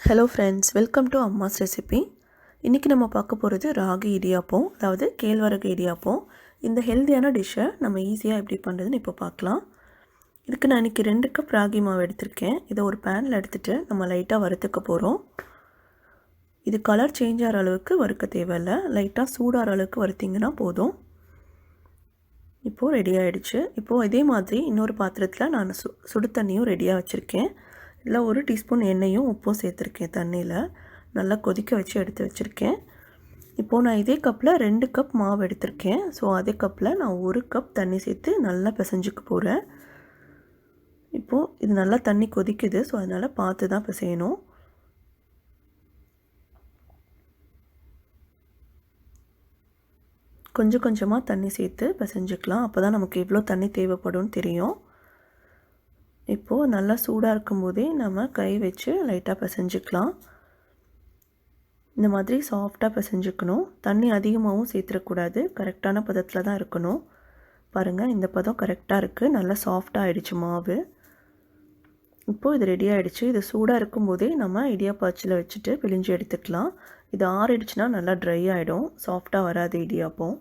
Hello friends, welcome to அம்மாஸ் recipe. இன்றைக்கி நம்ம பார்க்க போகிறது ராகி இடியாப்பம், அதாவது கேழ்வரகு இடியாப்பம். இந்த ஹெல்த்தியான டிஷ்ஷை நம்ம ஈஸியாக எப்படி பண்ணுறதுன்னு இப்போ பார்க்கலாம். இதுக்கு நான் இன்றைக்கி 2 கப் ராகி மாவு எடுத்திருக்கேன். இதை ஒரு பேனில் எடுத்துகிட்டு நம்ம லைட்டாக வறுத்துக்க போகிறோம். இது கலர் சேஞ்ச் ஆகிற அளவுக்கு வறுக்க தேவையில்லை, லைட்டாக சூடாகிற அளவுக்கு வறுத்திங்கன்னா போதும். இப்போது ரெடி ஆகிடுச்சு. இப்போது இதே மாதிரி இன்னொரு பாத்திரத்தில் நான் சுடு தண்ணியும் ரெடியாக வச்சுருக்கேன். இதில் 1 டீஸ்பூன் எண்ணெயும் உப்பும் சேர்த்துருக்கேன். தண்ணியில் நல்லா கொதிக்க வச்சு எடுத்து வச்சுருக்கேன். இப்போது நான் இதே கப்பில் 2 கப் மாவு எடுத்திருக்கேன். ஸோ அதே கப்பில் நான் 1 கப் தண்ணி சேர்த்து நல்லா பிசைஞ்சிக்க போகிறேன். இப்போது இது நல்லா தண்ணி கொதிக்குது, ஸோ அதனால் பார்த்து தான் பிசையணும். கொஞ்சம் கொஞ்சமாக தண்ணி சேர்த்து பிசைஞ்சிக்கலாம். அப்போ தான் நமக்கு எவ்வளோ தண்ணி தேவைப்படும்னு தெரியும். இப்போது நல்லா சூடாக இருக்கும்போதே நம்ம கை வச்சு லைட்டாக பிசைஞ்சிக்கலாம். இந்த மாதிரி சாஃப்டாக பிசைஞ்சிக்கணும். தண்ணி அதிகமாகவும் சேர்த்துடக்கூடாது, கரெக்டான பதத்தில் தான் இருக்கணும். பாருங்கள், இந்த பதம் கரெக்டாக இருக்குது. நல்லா சாஃப்டாக ஆகிடுச்சு மாவு. இப்போது இது ரெடி ஆகிடுச்சு. இது சூடாக இருக்கும்போதே நம்ம இடியாப்ப அச்சில் வச்சுட்டு பிழிஞ்சு எடுத்துக்கலாம். இது ஆறிடுச்சுன்னா நல்லா ட்ரை ஆகிடும், சாஃப்டாக வராது இடியாப்பம்.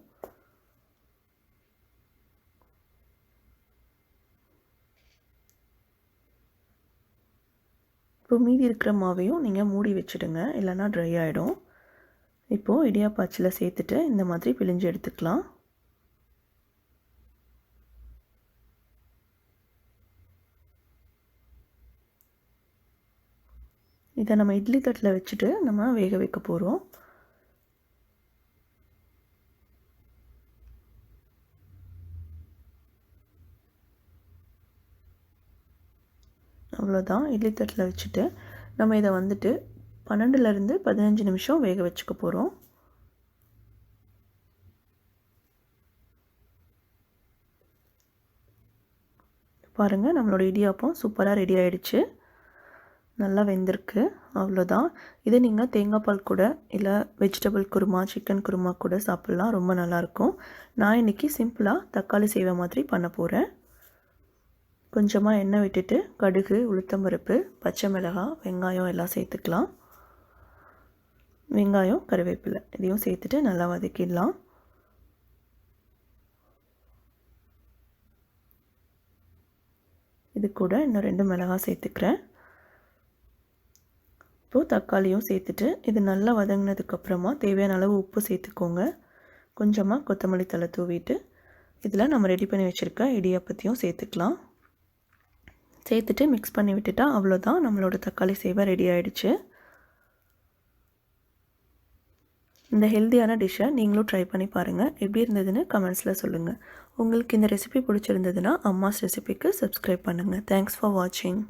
இப்போ மீதி இருக்கிற மாவையும் நீங்கள் மூடி வச்சுடுங்க, இல்லைன்னா ட்ரை ஆகிடும். இப்போது இடியாப்ப அச்சில் சேர்த்துட்டு இந்த மாதிரி பிழிஞ்சு எடுத்துக்கலாம். இதை நம்ம இட்லி தட்டில் வச்சுட்டு நம்ம வேக வைக்க போகிறோம். அவ்வளோதான். இட்லி தட்டில் வச்சுட்டு நம்ம இதை 12லேருந்து 15 நிமிஷம் வேக வச்சுக்க போகிறோம். பாருங்கள், நம்மளோட இடியாப்பம் சூப்பராக ரெடி ஆகிடுச்சு. நல்லா வெந்திருக்கு. அவ்வளோதான். இதை நீங்கள் தேங்காய் பால் கூட இல்லை வெஜிடபிள் குருமா, சிக்கன் குருமா கூட சாப்பிட்லாம். ரொம்ப நல்லாயிருக்கும். நான் இன்றைக்கி சிம்பிளாக தக்காளி சேவை மாதிரி பண்ண போகிறேன். கொஞ்சமாக எண்ணெய் விட்டுட்டு கடுகு, உளுத்தம்பருப்பு, பச்சை மிளகாய், வெங்காயம் எல்லாம் சேர்த்துக்கலாம். வெங்காயம், கருவேப்பிலை இதையும் சேர்த்துட்டு நல்லா வதக்கிடலாம். இது கூட இன்னும் 2 மிளகாய் சேர்த்துக்கிறேன். இப்போது தக்காளியும் சேர்த்துட்டு இது நல்லா வதங்கினதுக்கப்புறமா தேவையான அளவு உப்பு சேர்த்துக்கோங்க. கொஞ்சமாக கொத்தமல்லி தழை தூவிட்டு இதில் நம்ம ரெடி பண்ணி வச்சுருக்க இடியாப்பத்தையும் சேர்த்துக்கலாம். சேர்த்துட்டு மிக்ஸ் பண்ணி விட்டுட்டா அவ்வளோதான், நம்மளோட தக்காளி சேவை ரெடி ஆகிடுச்சு. இந்த ஹெல்த்தியான டிஷ்ஷை நீங்களும் ட்ரை பண்ணி பாருங்கள். எப்படி இருந்ததுன்னு கமெண்ட்ஸில் சொல்லுங்கள். உங்களுக்கு இந்த ரெசிபி பிடிச்சிருந்ததுன்னா அம்மாஸ் ரெசிபிக்கு சப்ஸ்கிரைப் பண்ணுங்கள். தேங்க்ஸ் ஃபார் வாட்சிங்.